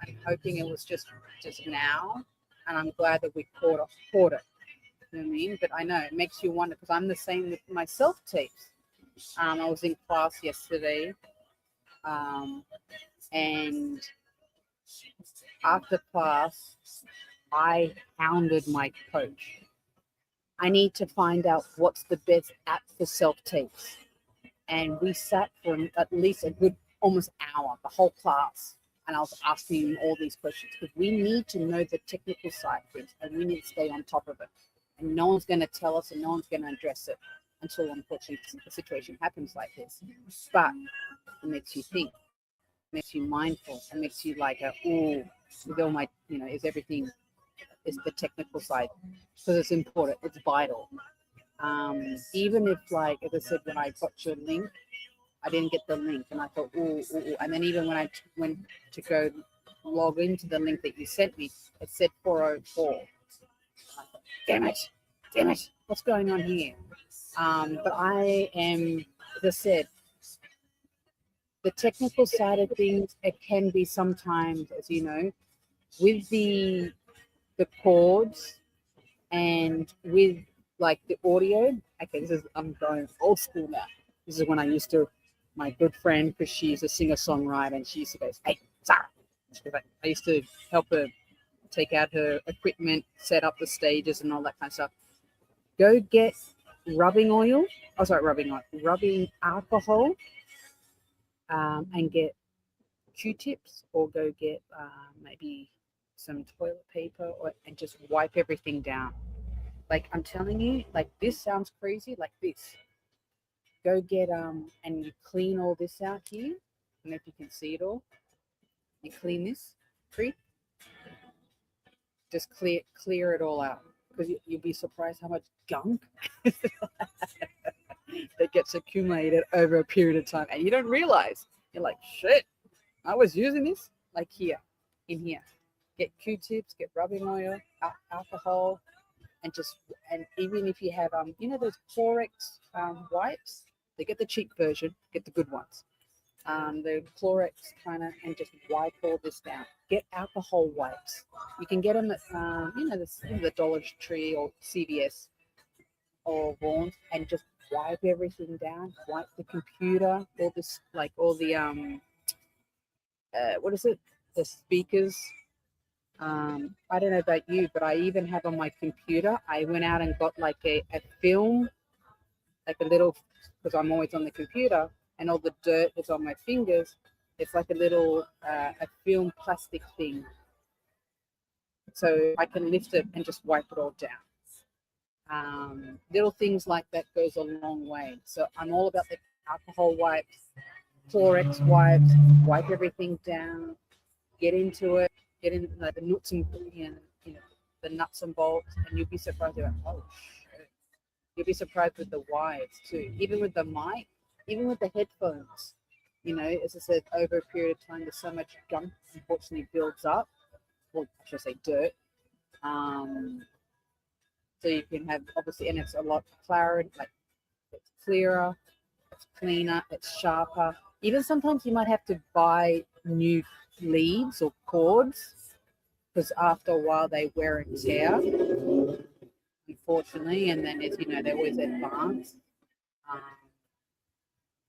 I'm hoping it was just now, and I'm glad that we caught it. You know what I mean? But I know it makes you wonder, because I'm the same with my self-tapes. I was in class yesterday, and after class, I hounded my coach. I need to find out what's the best app for self-tapes. And we sat for at least a good almost hour, the whole class. And I was asking him all these questions, because we need to know the technical side of things, and we need to stay on top of it. And no one's going to tell us, and no one's going to address it until, unfortunately, the situation happens like this. But it makes you think, it makes you mindful, it makes you like, oh, with all my, is everything, is the technical side, because it's important, it's vital. Even if, like, as I said, when I got your link, I didn't get the link, and I thought, ooh. And then even when I went to go log into the link that you sent me, it said 404. I thought, damn it, what's going on here? But I am, as I said, the technical side of things, it can be sometimes, as you know, with the chords and with like the audio. Okay, I'm going old school now. This is when I used to, my good friend, because she's a singer-songwriter, and she used to go, hey, Sarah. I used to help her take out her equipment, set up the stages and all that kind of stuff. Go get rubbing alcohol, and get Q-tips, or go get maybe some toilet paper, and just wipe everything down. Like, I'm telling you, like, this sounds crazy, like this. Go get and you clean all this out here. I don't know if you can see it all. You clean this, just clear it all out, because you'll be surprised how much gunk that gets accumulated over a period of time, and you don't realize. You're like, shit, I was using this. Like, in here, get Q-tips, get rubbing oil, alcohol, and even if you have those Clorox wipes, they get the cheap version, get the good ones. The Clorox and just wipe all this down. Get alcohol wipes. You can get them at the Dollar Tree or CVS or Vaughn's, and just wipe everything down. Wipe the computer, all this, like all the what is it? The speakers. I don't know about you, but I even have on my computer, I went out and got like a film, like a little, because I'm always on the computer and all the dirt is on my fingers. It's like a little a film plastic thing, so I can lift it and just wipe it all down. Little things like that goes a long way. So I'm all about the alcohol wipes, Clorox wipes, wipe everything down, get into it, get in like the nuts and the nuts and bolts, and you'll be surprised. You're like, oh shit. You'll be surprised with the wires too, even with the mic, even with the headphones. As I said, over a period of time, there's so much gunk unfortunately builds up. Well, I should say dirt. So you can have, obviously, and it's a lot clearer, like it's clearer, it's cleaner, it's sharper. Even sometimes you might have to buy new leads or cords, because after a while they wear and tear, unfortunately. And then, as you know, they're always advanced.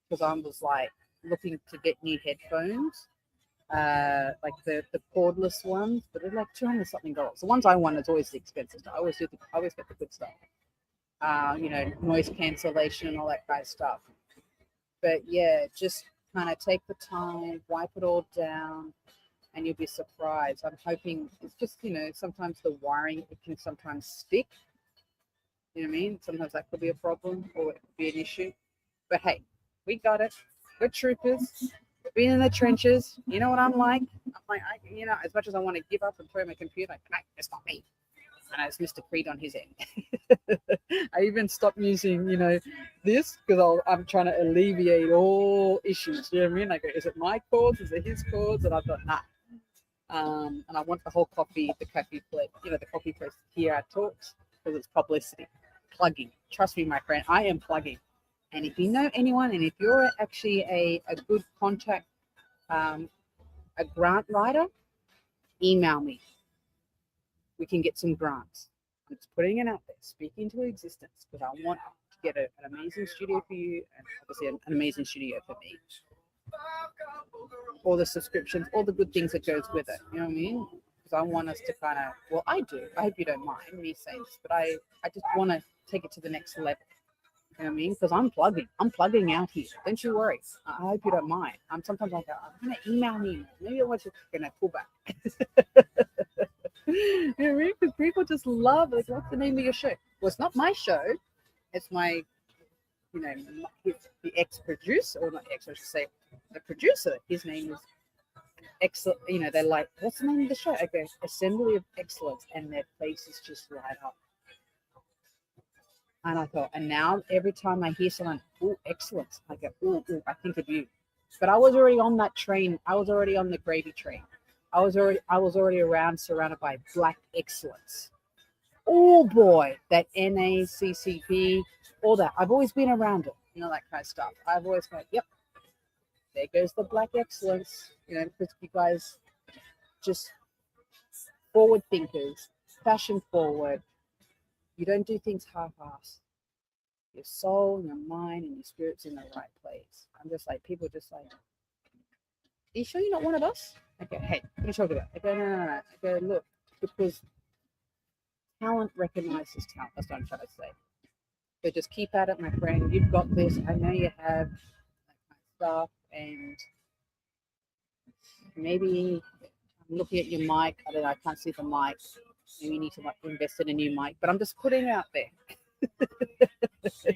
Because I was like looking to get new headphones, like the cordless ones, but they're like $200 something. The ones I want is always the expensive stuff. I always get the good stuff. Noise cancellation and all that kind of stuff. But yeah, just kind of take the time, wipe it all down, and you'll be surprised. I'm hoping it's just, sometimes the wiring, it can sometimes stick. You know what I mean? Sometimes that could be a problem, or it could be an issue. But hey, we got it. We're troopers. We've been in the trenches. You know what I'm like? I'm like, as much as I want to give up and throw my computer, like, no, it's not me. And it's Mr. Creed on his end. I even stopped using, this, because I'm trying to alleviate all issues. You know what I mean? Like, is it my cords? Is it his cords? And I thought, nah. And I want the whole coffee plate, the coffee press here at Talks, because it's publicity. Plugging. Trust me, my friend, I am plugging. And if you know anyone, and if you're actually a good contact, a grant writer, email me. we can get some grants. I'm just putting it out there, speaking to existence, because I want to get an amazing studio for you, and obviously an amazing studio for me. All the subscriptions, all the good things that goes with it. You know what I mean? Because I want us to kind of, well, I do. I hope you don't mind me saying this, but I just want to take it to the next level. You know what I mean? Because I'm plugging out here. Don't you worry. I hope you don't mind. Sometimes I go, I'm going to email me. Maybe I want you to pull back. You know what I mean? Because people just love, like, what's the name of your show? Well, it's not my show. It's my, you know, the ex-producer, or not ex, I should say, the producer. His name is Excellent. You know, they're like, what's the name of the show? I go, Assembly of Excellence, and their faces just light up. And I thought, and now every time I hear someone, oh, excellence, I go, oh, I think of you. But I was already on that train. I was already on the gravy train. I was already around, surrounded by black excellence. Oh boy, that NACCP, all that. I've always been around it, you know, that kind of stuff. I've always gone, yep, there goes the black excellence, you know, because you guys just forward thinkers, fashion forward. You don't do things half-assed. Your soul, your mind, and your spirit's in the right place. I'm just like, people just like, are you sure you're not one of us? I go, hey, what are you talking about? I go, no. I go, look, because talent recognizes talent. That's what I'm trying to say. So just keep at it, my friend. You've got this. I know you have that kind of stuff. And maybe I'm looking at your mic. I don't know. I can't see the mic. Maybe you need to invest in a new mic. But I'm just putting it out there.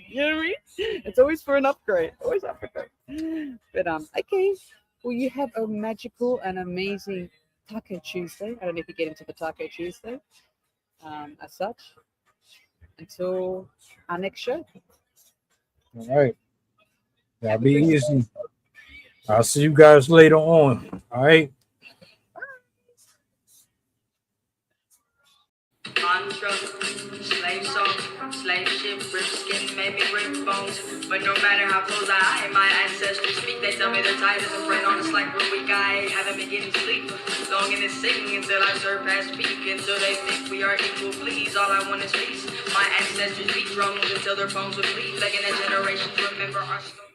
You know what I mean? It's always for an upgrade. Always upgrade. But okay. Well, you have a magical and amazing Taco Tuesday. I don't know if you get into the Taco Tuesday as such. Until our next show. All right. That'll be easy. I'll see you guys later on. All right. Slave song, slave ship, rip skin, maybe rip bones. But no matter how close I am, my ancestors speak. They tell me they're tired as a friend on us like we're weak. I haven't been getting sleep. Longing to sing until I surpass peak. Until they think we are equal, please. All I want is peace. My ancestors beat drums until their bones would bleed. Begging that generations remember our story.